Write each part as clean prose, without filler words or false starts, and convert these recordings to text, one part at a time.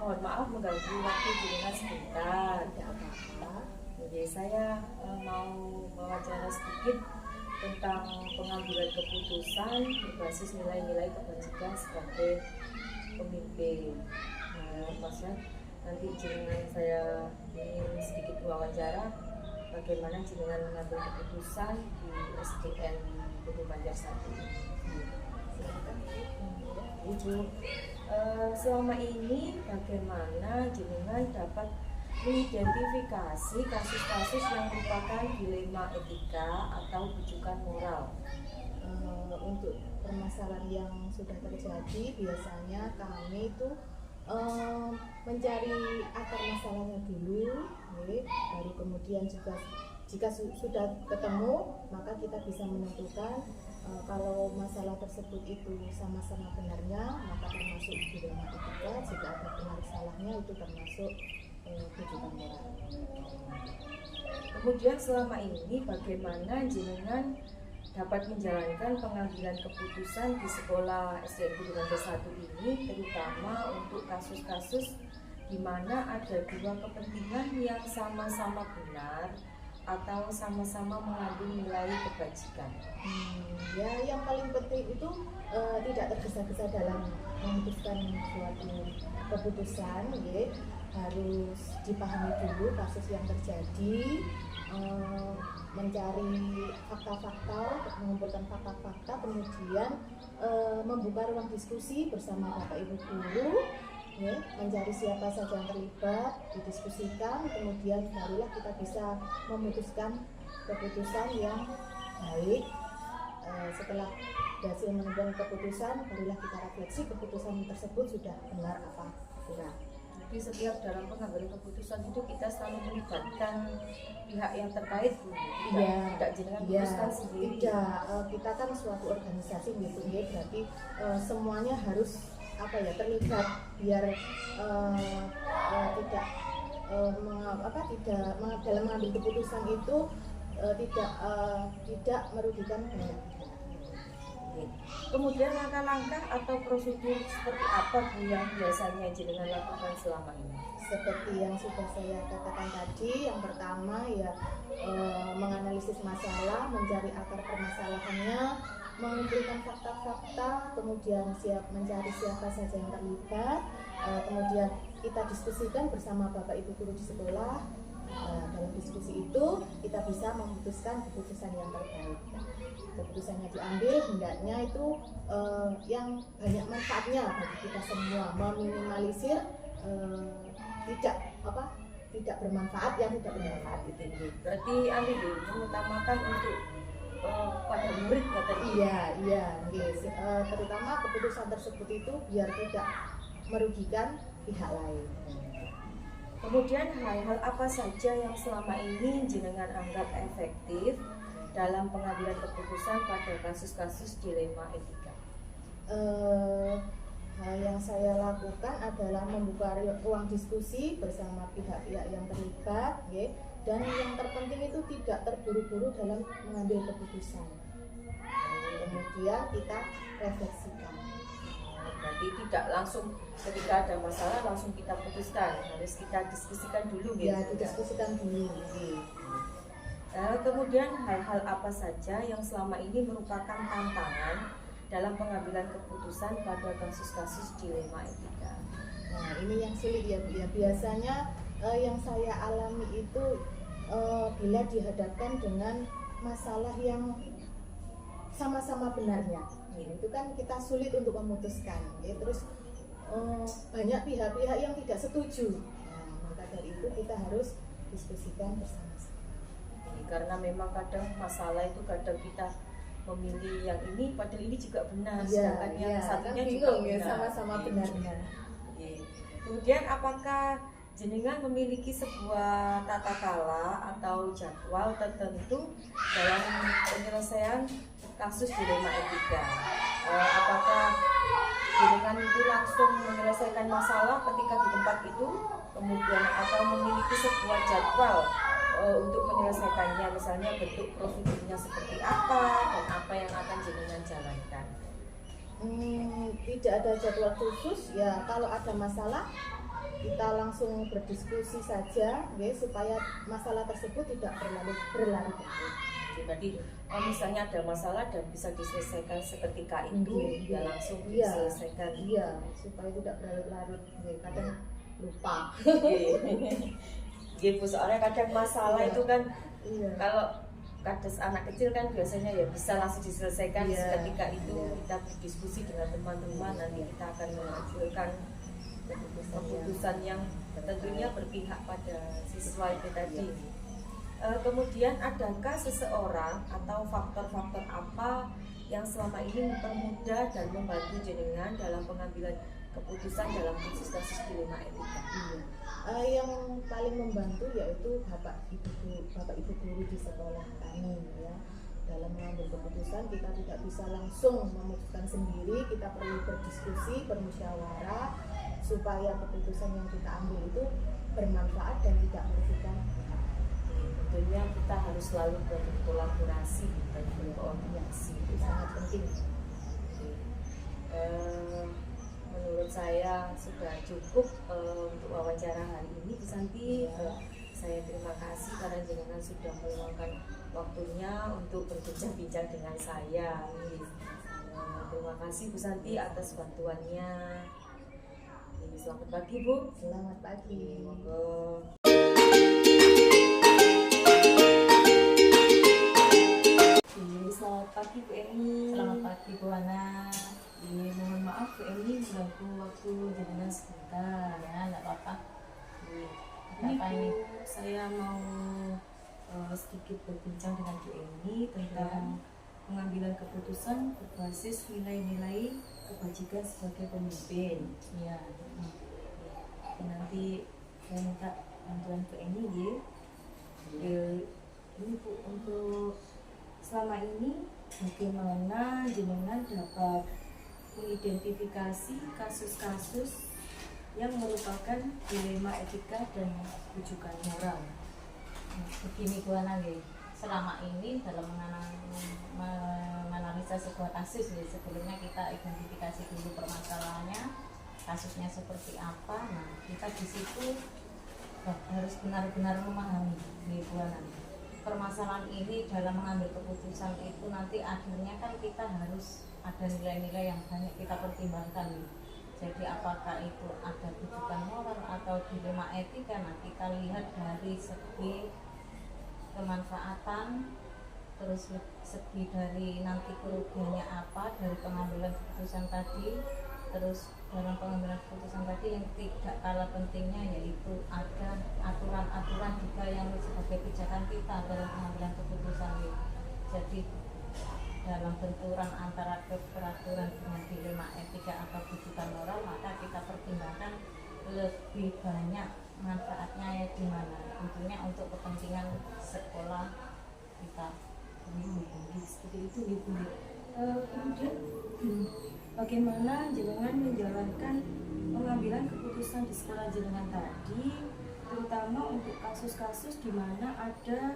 mohon maaf mengganggu waktu jenengan sebentar. Tidak apa-apa. Jadi saya mau wawancara sedikit tentang pengambilan keputusan berbasis nilai-nilai kebajikan sebagai pemimpin. Nah, maksudnya nanti jenengan saya ingin sedikit wawancara bagaimana jenengan mengambil keputusan di SDN Putu Banjar 1 ini. Silakan. Ibu, selama ini bagaimana jenengan dapat mengidentifikasi kasus-kasus yang merupakan dilema etika atau bujukan moral? Untuk permasalahan yang sudah terjadi, biasanya kami itu mencari akar masalahnya dulu, baru kemudian juga jika sudah ketemu, maka kita bisa menentukan kalau masalah tersebut itu sama-sama benarnya, maka termasuk dilema etika. Jika ada benar salahnya, itu termasuk bujukan moral. Kemudian selama ini bagaimana jenengan dapat menjalankan pengambilan keputusan di sekolah SDN Putu Banjar 1 ini, terutama untuk kasus-kasus di mana ada dua kepentingan yang sama-sama benar atau sama-sama mengandung nilai kebajikan? Ya, yang paling penting itu tidak tergesa-gesa dalam memutuskan suatu keputusan, ya. Harus dipahami dulu kasus yang terjadi, mencari fakta-fakta, mengumpulkan fakta-fakta, kemudian membuka ruang diskusi bersama Bapak Ibu guru, ya, mencari siapa saja yang terlibat, didiskusikan, kemudian barulah kita bisa memutuskan keputusan yang baik. Setelah berhasil menemukan keputusan, barulah kita refleksi keputusan tersebut sudah benar apa kurang. Jadi setiap dalam pengambilan keputusan itu kita selalu melibatkan pihak yang terkait, Bu. Tidak jenengan memutuskan sendiri. Tidak, kita kan suatu organisasi gitu, ya, berarti semuanya harus terlibat biar tidak dalam mengambil keputusan itu tidak merugikan banyak pihak. Kemudian langkah-langkah atau prosedur seperti apa, Bu, yang biasanya jenengan lakukan selama ini? Seperti yang sudah saya katakan tadi, yang pertama ya menganalisis masalah, mencari akar permasalahannya, mengumpulkan fakta-fakta, kemudian mencari siapa saja yang terlibat, kemudian kita diskusikan bersama Bapak Ibu guru di sekolah. Dalam diskusi itu kita bisa memutuskan keputusan yang terbaik. Keputusannya diambil hendaknya itu yang banyak manfaatnya bagi kita semua, meminimalisir tidak bermanfaat yang tidak bermanfaat itu. Berarti mengutamakan untuk pada murid kata. Iya, terutama keputusan tersebut itu biar tidak merugikan pihak lain. Kemudian hal-hal apa saja yang selama ini jenengan anggap efektif dalam pengambilan keputusan pada kasus-kasus dilema etika? Hal yang saya lakukan adalah membuka ruang diskusi bersama pihak-pihak yang terlibat, ya, dan yang terpenting itu tidak terburu-buru dalam mengambil keputusan. Kemudian kita refleksikan. Berarti tidak langsung ketika ada masalah langsung kita putuskan, harus kita diskusikan dulu, gitu. Ya, didiskusikan dulu. Kemudian hal-hal apa saja yang selama ini merupakan tantangan dalam pengambilan keputusan pada kasus-kasus dilema etika? Nah, ini yang sulit ya, Bu. Ya, biasanya yang saya alami itu bila dihadapkan dengan masalah yang sama-sama benarnya, itu kan kita sulit untuk memutuskan, ya. Terus banyak pihak-pihak yang tidak setuju. Nah, maka dari itu kita harus diskusikan bersama-sama. Karena memang kadang masalah itu kadang kita memilih yang ini padahal ini juga benar, sedangkan yang satunya juga ya, sama-sama benarnya. Kemudian apakah jenengan memiliki sebuah tata kala atau jadwal tertentu dalam penyelesaian kasus dilema etika? Apakah jenengan itu langsung menyelesaikan masalah ketika di tempat itu, kemudian atau memiliki sebuah jadwal untuk menyelesaikannya, misalnya bentuk prosedurnya seperti apa dan apa yang akan jenengan jalankan? Tidak ada jadwal khusus, ya. Kalau ada masalah kita langsung berdiskusi saja, ya, supaya masalah tersebut tidak berlarut-larut. Jadi misalnya ada masalah dan bisa diselesaikan seketika itu, Iya. ya langsung Iya. diselesaikan. Iya, supaya tidak berlarut-larut. Ya, kadang lupa. Iya, Bu, soalnya kadang masalah Iya. itu kan Iya. kalau kades anak kecil kan biasanya ya bisa langsung diselesaikan Iya. seketika itu. Iya. Kita berdiskusi dengan teman-teman, nanti kita akan menghasilkan keputusan yang tentunya berpihak pada siswa itu tadi. Kemudian adakah seseorang atau faktor-faktor apa yang selama ini mempermudah dan membantu jenengan dalam pengambilan keputusan dalam kasus-kasus dilema etika? Yang paling membantu yaitu bapak ibu guru di sekolah kami, ya. Dalam mengambil keputusan kita tidak bisa langsung memutuskan sendiri, kita perlu berdiskusi, bermusyawarah supaya keputusan yang kita ambil itu bermanfaat dan tidak merugikan. Tentunya kita harus selalu berkolaborasi dan berkoordinasi, Itu sangat penting. Menurut saya sudah cukup untuk wawancara hari ini, Bu Santi. Saya terima kasih karena jenengan sudah meluangkan waktunya untuk berbincang-bincang dengan saya. Terima kasih Bu Santi atas bantuannya. Selamat pagi, Bu. Selamat pagi. Monggo. Selamat pagi Bu Eni. Selamat pagi Bu Ana. Mohon maaf Bu Eni mengganggu waktu jenengan sebentar. Ya, enggak apa-apa. Ini Apa Bu, ini? saya mau sedikit berbincang dengan Bu Eni tentang pengambilan keputusan berbasis nilai-nilai kebajikan sebagai pemimpin. Iya. Nanti saya minta bantuan Bu Eni ya. Ini Bu, untuk selama ini bagaimana jenengan dapat mengidentifikasi kasus-kasus yang merupakan dilema etika dan rujukan moral? Begini Bu Ana nggih. Selama ini dalam menganalisa sebuah kasus nggih, sebelumnya kita identifikasi dulu permasalahannya, kasusnya seperti apa. Nah, kita di situ harus benar-benar memahami nggih Bu Ana. Permasalahan ini dalam mengambil keputusan itu nanti akhirnya kan kita harus ada nilai-nilai yang banyak kita pertimbangkan. Jadi apakah itu ada rujukan moral atau dilema etika? Nah, kita lihat dari segi kemanfaatan, terus segi dari nanti kerugiannya apa dari pengambilan keputusan tadi. Terus dalam pengambilan keputusan tadi yang tidak kalah pentingnya yaitu ada aturan-aturan juga yang sebagai pijakan kita dalam pengambilan keputusan ini. Jadi dalam benturan antara keperaturan dengan dilema etika atau rujukan moral, maka kita pertimbangkan lebih banyak manfaatnya ya di mana. Tentunya untuk kepentingan sekolah kita. Seperti itu Ibu. Kemudian bagaimana jenengan menjalankan pengambilan keputusan di sekolah jenengan tadi, terutama untuk kasus-kasus di mana ada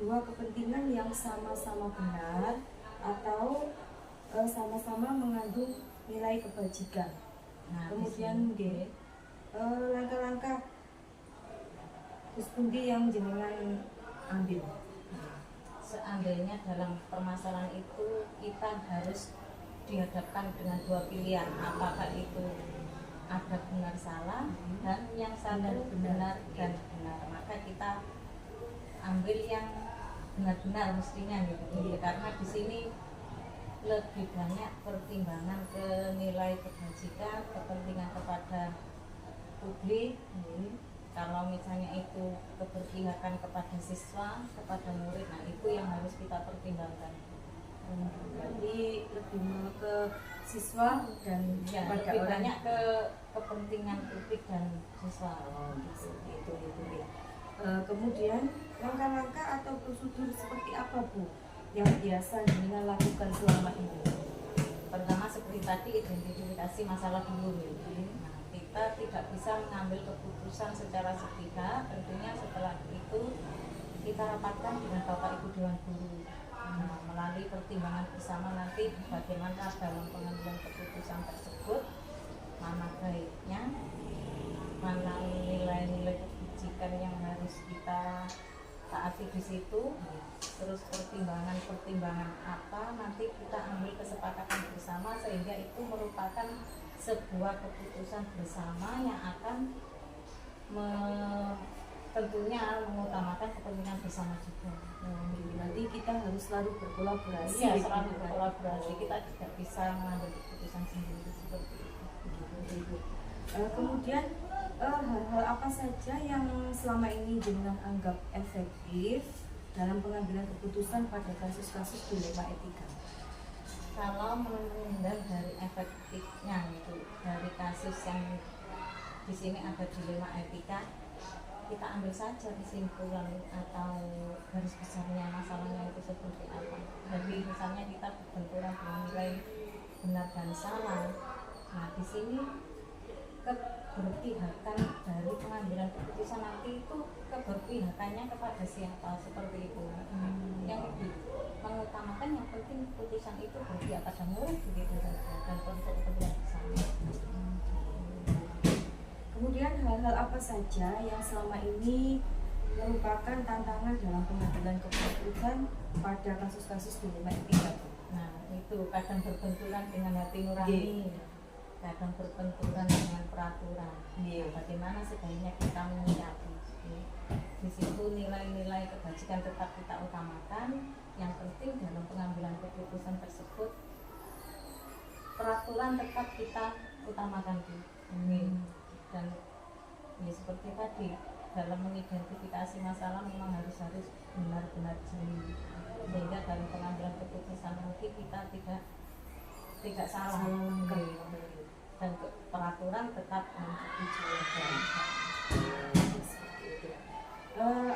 dua kepentingan yang sama-sama benar atau sama-sama mengandung nilai kebajikan. Nah, Kemudian langkah-langkah terus pundi yang jenengan ambil? seandainya dalam permasalahan itu kita harus dihadapkan dengan dua pilihan, apakah itu ada benar salah dan yang satu benar dan benar, maka kita ambil yang benar-benar mestinya gitu. Karena di sini lebih banyak pertimbangan ke nilai kebajikan, kepentingan kepada publik. Kalau misalnya itu keberpihakan kepada siswa, kepada murid, nah itu yang harus kita pertimbangkan. Jadi lebih ke siswa dan Ya, kepada lebih orang. banyak ke kepentingan publik dan siswa. Itu ya. Kemudian langkah-langkah atau prosedur seperti apa Bu yang biasa jenengan lakukan selama ini? Pertama seperti tadi identifikasi masalah dulu nih. Nah, kita tidak bisa mengambil keputusan secara sepihak. Tentunya setelah itu kita rapatkan dengan Bapak Ibu Dewan Guru. Nah, melalui pertimbangan bersama nanti bagaimana dalam pengambilan keputusan tersebut, mana baiknya mana nilai-nilai kebajikan yang harus kita taati di situ, terus pertimbangan apa nanti kita ambil kesepakatan bersama sehingga itu merupakan sebuah keputusan bersama yang akan tentunya mengutamakan kepentingan bersama juga. Nanti kita harus selalu berkolaborasi. Iya, selalu berkolaborasi. Kita tidak bisa mengambil keputusan sendiri seperti itu. Ibu. Kemudian hal-hal apa saja yang selama ini jenengan anggap efektif dalam pengambilan keputusan pada kasus-kasus dilema etika? Kalau menghindar dari efektifnya itu dari kasus yang di sini ada dilema etika, kita ambil saja kesimpulan atau garis besarnya masalahnya itu seperti apa. Jadi misalnya kita berbenturan dengan nilai benar dan salah. Nah di sini keberpihakan dari pengambilan keputusan nanti itu keberpihakannya kepada siapa seperti itu. Yang mengutamakan yang penting keputusan itu berpihak pada murid begitu saja dan untuk kepentingan bersama. Kemudian hal-hal apa saja yang selama ini merupakan tantangan dalam pengambilan keputusan pada kasus-kasus dilema etika? Nah itu kadang berbenturan dengan hati nurani, kadang berbenturan dengan peraturan. Bagaimana sebaiknya kita menyikapi? Di situ nilai-nilai kebajikan tetap kita utamakan. Yang penting dalam pengambilan keputusan tersebut peraturan tetap kita utamakan dan ya seperti tadi dalam mengidentifikasi masalah memang harus benar-benar jeli sehingga dalam pengambilan keputusan nanti kita tidak salah dan peraturan tetap dijalankan.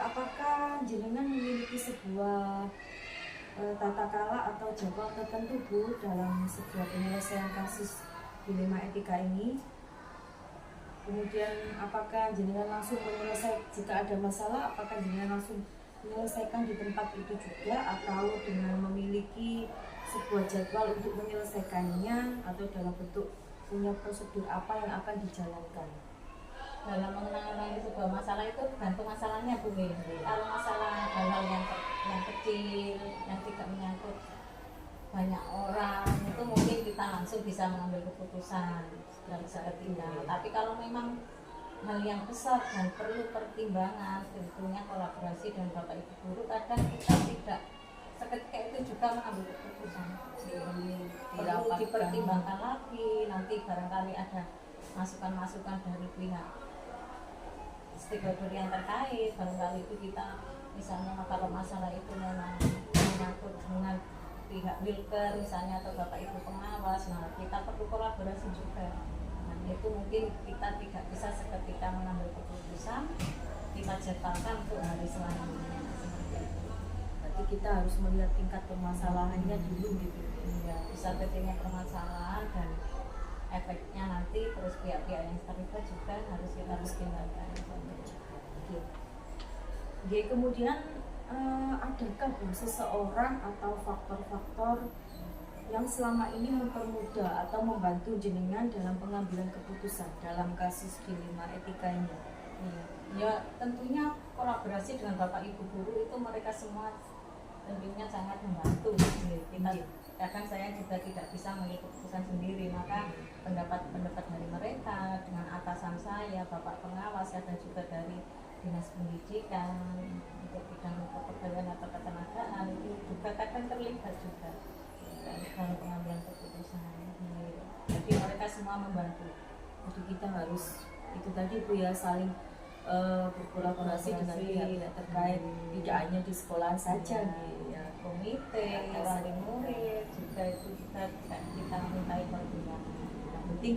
Apakah jenengan memiliki sebuah tata cara atau jadwal tertentu Bu dalam sebuah penyelesaian kasus dilema etika ini? Kemudian apakah jenengan langsung menyelesaikan jika ada masalah, apakah jenengan langsung menyelesaikan di tempat itu juga atau dengan memiliki sebuah jadwal untuk menyelesaikannya atau dalam bentuk punya prosedur apa yang akan dijalankan? Dalam menangani sebuah masalah itu tergantung masalahnya Bu. Kalau masalah hal-hal yang kecil yang tidak menyangkut banyak orang itu mungkin kita langsung bisa mengambil keputusan dalam seketika. Tapi kalau memang hal yang besar dan perlu pertimbangan, tentunya kolaborasi dengan Bapak Ibu guru, kadang kita tidak seketika itu juga mengambil keputusan. Perlu dipertimbangkan lagi, nanti barangkali ada masukan-masukan dari pihak stakeholder yang terkait. Barangkali itu kita misalnya kalau masalah itu memang menyangkut dengan pihak Wilker misalnya atau Bapak Ibu pengawas, nah kita perlu kolaborasi juga. Nah itu mungkin kita tidak bisa seketika mengambil keputusan, kita jadwalkan untuk hari selanjutnya seperti itu. Berarti kita harus melihat tingkat permasalahannya dulu gitu. Ya, bisa pentingnya permasalahan dan efeknya nanti, terus pihak-pihak yang terlibat juga harus kita pertimbangkan. Oke, kemudian adakah Bu seseorang atau faktor-faktor yang selama ini mempermudah atau membantu jenengan dalam pengambilan keputusan dalam kasus dilema etika ini? Ya tentunya kolaborasi dengan Bapak Ibu guru itu mereka semua tentunya sangat membantu. Kita kadang saya juga tidak bisa mengambil keputusan sendiri, maka pendapat dari mereka dengan atasan saya, Bapak pengawas, dan juga dari Dinas Pendidikan untuk bidang kepegawaian atau ketenagaan itu juga kadang terlibat juga dalam pengambilan keputusan. Jadi mereka semua membantu. Jadi kita harus itu tadi Bu ya, saling berkolaborasi dengan pihak-pihak terkait, tidak hanya di sekolah saja ya, komite, wali murid juga itu kita mintai pertimbangan. Yang penting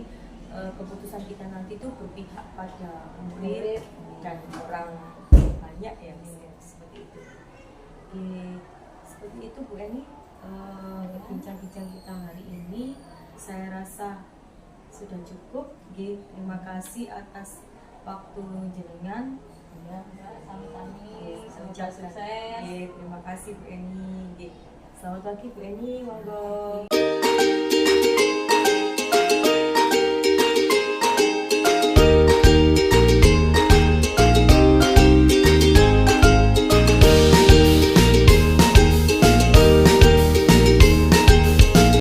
keputusan kita nanti itu berpihak pada murid dan orang banyak ya, seperti itu. Oke, seperti itu Bu Eni, bincang-bincang kita hari ini saya rasa sudah cukup. Terima kasih atas waktu jenengan. Ya, sama-sama. Semoga sukses. Terima kasih Bu Eni. Selamat pagi Bu Eni, monggo.